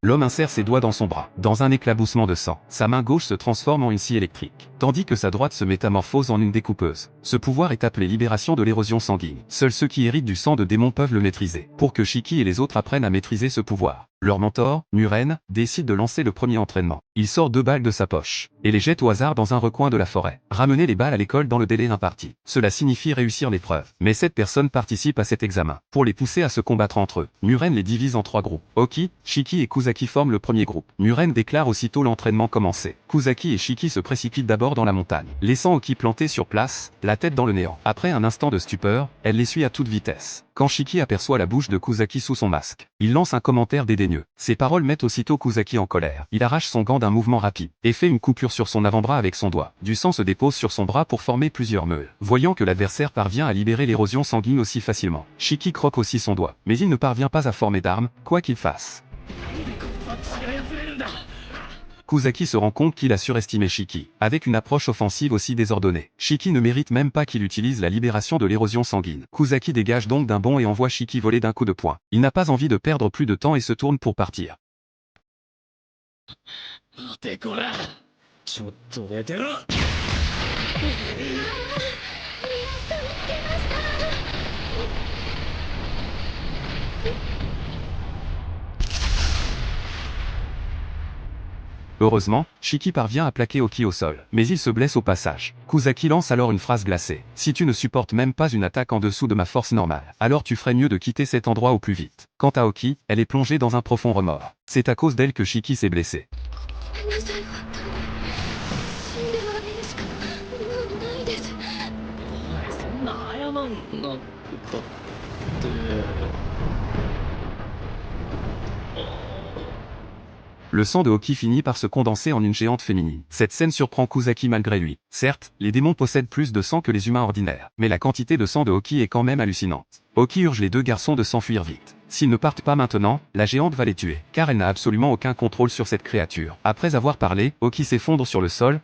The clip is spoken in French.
L'homme insère ses doigts dans son bras. Dans un éclaboussement de sang, sa main gauche se transforme en une scie électrique, tandis que sa droite se métamorphose en une découpeuse. Ce pouvoir est appelé libération de l'érosion sanguine. Seuls ceux qui héritent du sang de démons peuvent le maîtriser. Pour que Shiki et les autres apprennent à maîtriser ce pouvoir, leur mentor, Muren, décide de lancer le premier entraînement. Il sort 2 balles de sa poche et les jette au hasard dans un recoin de la forêt. Ramener les balles à l'école dans le délai imparti. Cela signifie réussir l'épreuve. Mais 7 personnes participent à cet examen. Pour les pousser à se combattre entre eux, Muren les divise en 3 groupes. Oki, Shiki et Kusaki forment le premier groupe. Muren déclare aussitôt l'entraînement commencé. Kusaki et Shiki se précipitent d'abord dans la montagne, laissant Oki planté sur place, la tête dans le néant. Après un instant de stupeur, elle les suit à toute vitesse. Quand Shiki aperçoit la bouche de Kusaki sous son masque, il lance un commentaire dédaigneux. Ces paroles mettent aussitôt Kusaki en colère. Il arrache son gant d'un mouvement rapide et fait une coupure sur son avant-bras avec son doigt. Du sang se dépose sur son bras pour former plusieurs meules. Voyant que l'adversaire parvient à libérer l'érosion sanguine aussi facilement, Shiki croque aussi son doigt, mais il ne parvient pas à former d'arme, quoi qu'il fasse. Kusaki se rend compte qu'il a surestimé Shiki, avec une approche offensive aussi désordonnée. Shiki ne mérite même pas qu'il utilise la libération de l'érosion sanguine. Kusaki dégage donc d'un bond et envoie Shiki voler d'un coup de poing. Il n'a pas envie de perdre plus de temps et se tourne pour partir. Heureusement, Shiki parvient à plaquer Oki au sol, mais il se blesse au passage. Kusaki lance alors une phrase glacée. Si tu ne supportes même pas une attaque en dessous de ma force normale, alors tu ferais mieux de quitter cet endroit au plus vite. Quant à Oki, elle est plongée dans un profond remords. C'est à cause d'elle que Shiki s'est blessé. Le sang de Oki finit par se condenser en une géante féminine. Cette scène surprend Kusaki malgré lui. Certes, les démons possèdent plus de sang que les humains ordinaires, mais la quantité de sang de Oki est quand même hallucinante. Oki urge les 2 garçons de s'enfuir vite. S'ils ne partent pas maintenant, la géante va les tuer, car elle n'a absolument aucun contrôle sur cette créature. Après avoir parlé, Oki s'effondre sur le sol,